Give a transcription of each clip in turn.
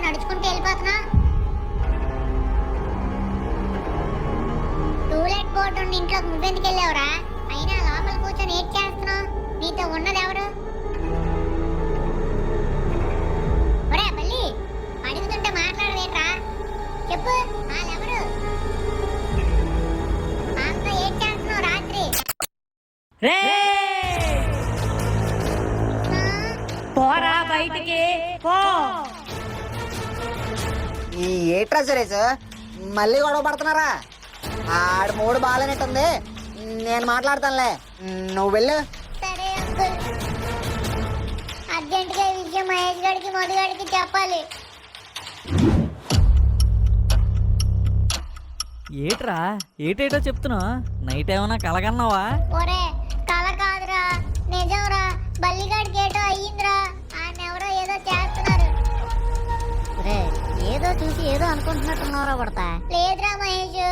నడుచుకుంటూ వెళ్ళిపోతున్నా? To let board నుండి ఇంట్లోకి నువ్వెందుకు వెళ్ళావురా? అయినా లోపల కూర్చొని ఏడ్ చేస్తున్నావు? నీతో ఉన్నది ఎవరు? ఒరే బల్లి, అడుగుతుంటే మాట్లాడవేట్రా? చెప్పు, వాళ్ళెవరు? వాళ్ళతో ఏడ్ చేస్తున్నావు రాత్రి? పోరా బయటికి పో. ఈ ఏట్రా సురేష్, మళ్ళీ గొడవ పడుతున్నారా? ఆడు మూడు బాగాలేనట్టుంది, నేను మాట్లాడతానులే, నువ్వు వెళ్ళు. సరే అంకుల్, అర్జెంటుగా ఈ విషయం మహేష్ గడికి మధుగడికి చెప్పాలి. ఏట్రా ఏటేటో చెప్తున్నా? నైట్ ఏమన్నా కలగన్నావా? ఒరే కల కాదురా, నిజంరా. బల్లిగాడికి ఏటో అయ్యిందిరా. ఆయన ఎవరో ఏదో చేస్తున్నారు. ఏదో చూసి ఏదో అనుకుంటున్నట్టున్నారా పడతా? లేదురా మహేష్,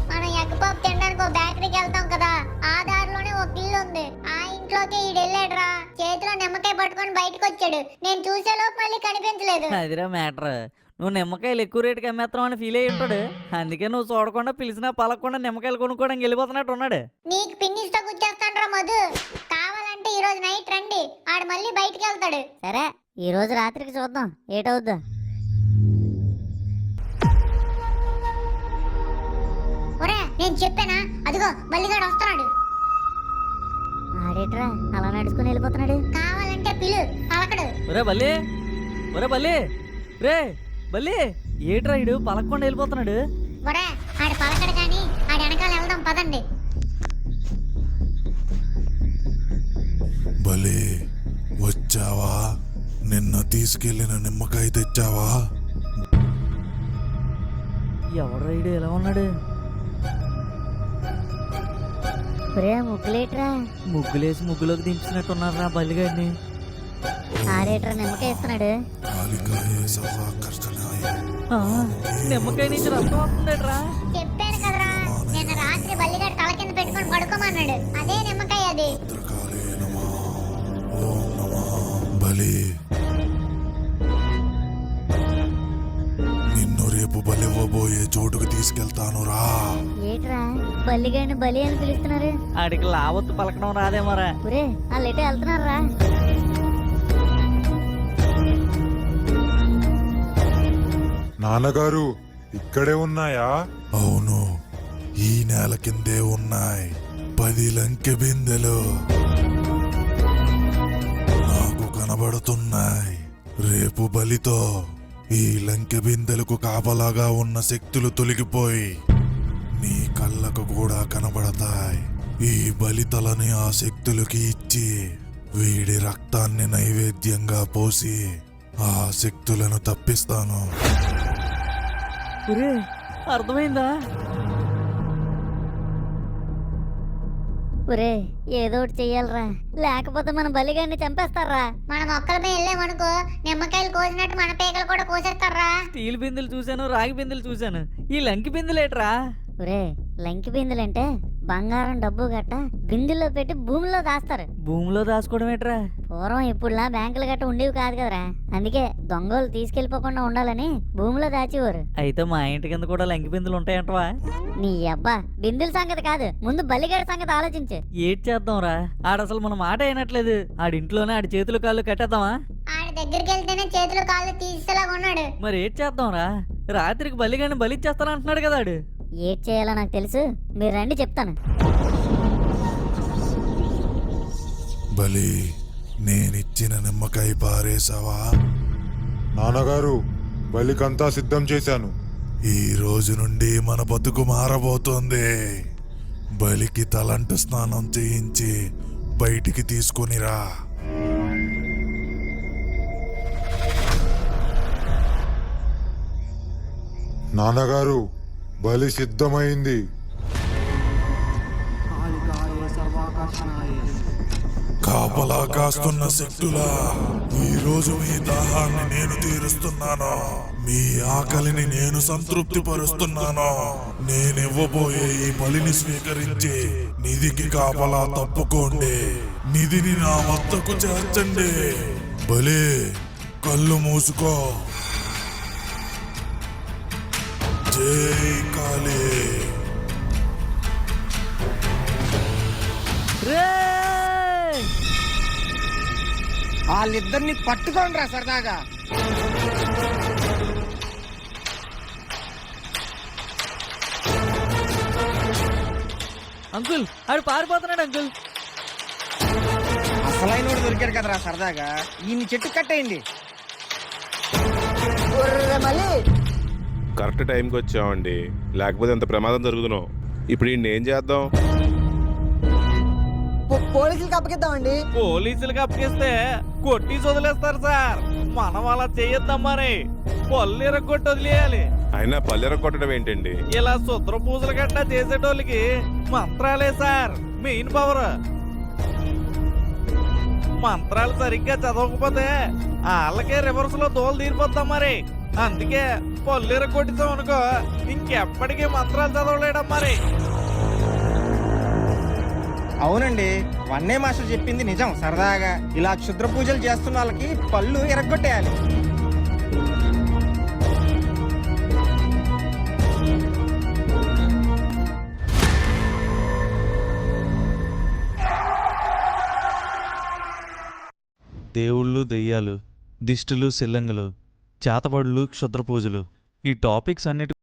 మనం ఎగ్ పప్పు తినడానికి ఒక బేకరీకి వెళ్తాం కదా, ఆ దారిలోనే ఒక ఇల్లు ఉంది. ఆ ఇంట్లోకి ఈడు వెళ్ళాడురా. చేతిలో నిమ్మకాయ పట్టుకొని బయటకు వచ్చాడు. నేను చూసేలోపు మళ్ళీ కనిపించలేదు. అదిరా మ్యాటర్. నువ్వు నిమ్మకాయలు ఎక్కువ రేటుకి అమ్మేస్తావు అని ఫీల్ అయ్యి ఉంటాడు. అందుకే నువ్వు చూడకుండా పిలిచినా పలకుండా నిమ్మకాయలు కొనుక్కోవడానికి వెళ్ళిపోతున్నట్టు ఉన్నాడు. నీకు పిన్నిస్తో గుచ్చేస్తాడ్రా మధు. కావాలంటే ఈ రోజు నైట్ రండి, ఆడు మళ్ళీ బయటికి వెళ్తాడు. సరే, ఈ రోజు రాత్రికి చూద్దాం ఏటవుద్దా. ఒరే నేను చెప్పానా? అదిగో బల్లిగాడు వస్తున్నాడు. ఆడేట్రా అలా నడుచుకుని వెళ్ళిపోతున్నాడు? కావాలంటే పిలు, పలకడు. ఒరే బల్లి, ఒరే బల్లి, రే బల్లి, ఏట్రా ఇడు పలకుండా వెళ్ళిపోతున్నాడు? ఒరే ఆడు పలకడు కానీ ఆడి వెనకాల వెళ్దాం పదండి. భలే వచ్చావా? నిన్న తీసుకెళ్లిన నిమ్మకాయ తెచ్చావా? ఎవడ్రా ఇడు ఎలా ఉన్నాడు? ముగ్గులేట్రా? ముగ్గులేసి ముగ్గులోకి దించినట్టున్నారా బల్లిగాడిని. ఆడేట్రా నిమ్మకాయ ఇస్తున్నాడు? నిమ్మకాయ నుంచి రక్తం వస్తుందేట్రా? చెప్పాను కదరా, నిన్న రాత్రి బల్లిగాడు తల కింద పెట్టుకొని పడుకోమన్నాడు. అదే నిమ్మకాయ అది. బలి, నిన్ను రేపు బలివ్వబోయే చోటుకు తీసుకెళ్తాను రా. ఏట్రా బల్లిగాడిని బలి అని పిలుస్తున్నారు? ఆడికి లావత్తు పలకడం రాదేమోరా. ఒరే వాళ్ళు ఎటే వెళ్తున్నారా? నాన్నగారు ఇక్కడే ఉన్నాయా? అవును, ఈ నేల కిందే ఉన్నాయి 10 లంకె బిందెలు నాకు కనబడుతున్నాయి. రేపు బలితో ఈ లంకె బిందెలకు కాపలాగా ఉన్న శక్తులు తొలగిపోయి నీ కళ్ళకు కూడా కనబడతాయి. ఈ బలితలని ఆ శక్తులకి ఇచ్చి వీడి రక్తాన్ని నైవేద్యంగా పోసి ఆ శక్తులను తప్పిస్తాను. ఒరే అర్థమైందా? ఒరే ఏదో ఒకటి చెయ్యాలరా, లేకపోతే మన బలిగాడిని చంపేస్తారా? మనం ఒక్కలమే వెళ్ళామనుకో, నిమ్మకాయలు కోసినట్టు మన పేకలు కూడా కోసేస్తారా. స్టీల్ బిందెలు చూశాను, రాగి బిందెలు చూశాను, ఈ లంకి బిందెలేట్రా? ఒరే లంకి బిందెలంటే బంగారం డబ్బు గట్ట బిందెల్లో పెట్టి భూమిలో దాస్తారు. భూమిలో దాచుకోవడం ఏట్రా? పూర్వం ఇప్పుడులా బ్యాంకులు గట్ట ఉండేవి కాదు కదరా, అందుకే దొంగలు తీసుకెళ్లిపోకుండా ఉండాలని భూమిలో దాచేవారు. అయితే మా ఇంటి కింద కూడా లంకి బిందెలు ఉంటాయంటవా? నీ అబ్బా బిందెల సంగతి కాదు, ముందు బలిగాడి సంగతి ఆలోచించు. ఏడ్ చేద్దాంరా, ఆడసలు మన మాట అయినట్లేదు. ఆడింట్లోనే ఆడి చేతులు కాళ్ళు కట్టేద్దామా? ఆడి దగ్గరికి వెళ్తేనే చేతులు కాళ్ళు తీసేలాగా ఉన్నాడు. మరి ఏడ్ చేద్దాంరా? రాత్రికి బలిగాని బలిచ్చేస్తానంటున్నాడు కదా ఆడు. ఏడ్ చేయాలో నాకు తెలుసు, మీరు రండి చెప్తాను. బలి, నేనిచ్చిన నిమ్మకాయ పారేసావా? నాన్నగారు, బలికంతా సిద్ధం చేశాను. ఈ రోజు నుండి మన బతుకు మారబోతోంది. బలికి తలంటు స్నానం చేయించి బయటికి తీసుకొనిరా. నాన్నగారు, బలి సిద్ధమైంది. కాపలా కాస్తున్న శక్తులా, ఈ రోజు మీ దాహాన్ని నేను తీరుస్తున్నాను. మీ ఆకలిని నేను సంతృప్తి పరుస్తున్నాను. నేనివ్వబోయే ఈ బలిని స్వీకరించి నిధికి కాపలా తప్పుకోండి. నిధిని నా వద్దకు చేర్చండి. బలి, కళ్ళు మూసుకో. జై కాళీ. రేయ్! వాళ్ళిద్దరిని పట్టుకోండి రా సరదాగా. అంకుల్ ఆడు పారిపోతున్నాడు అంకుల్. అసలైన వాడు దొరికాడు కదరా సరదాగా, ఈయన్ని చెట్టు కట్టేయండి. మళ్ళీ కరెక్ట్ టైంకి వచ్చామండి, లేకపోతే ఎంత ప్రమాదం జరుగుతున్నావు. ఇప్పుడు ఈయన ఏం చేద్దాం? పోలీసులకి అప్పగిద్దామండి. పోలీసులకు అప్పగిస్తే కొట్టి వదిలేస్తారు సార్. మనం అలా చేయొద్దాం, మరి పళ్ళు ఇరగొట్టి వదిలేయాలి. అయినా పల్లెర కొట్టడం ఏంటండి? ఇలా శుద్ర పూజలు గట్టా చేసేటోళ్ళకి మంత్రాలే సార్ మెయిన్ పవర్. మంత్రాలు సరిగ్గా చదవకపోతే వాళ్ళకే రివర్స్ లో దోలు తీరిపోతాం మరి. అందుకే పళ్ళు ఇరగొట్టిస్తాం అనుకో, ఇంకెప్పటికీ మంత్రాలు చదవలేడం మరి. అవునండి, వన్నే మాస్టర్ చెప్పింది నిజం. సరదాగా ఇలా క్షుద్ర పూజలు చేస్తున్న వాళ్ళకి పళ్ళు ఎరగొట్టేయాలి. దేవుళ్ళు దెయ్యాలు, దిష్టులు సెల్లంగులు, చేతబడులు, క్షుద్ర పూజలు, ఈ టాపిక్స్ అన్నిటి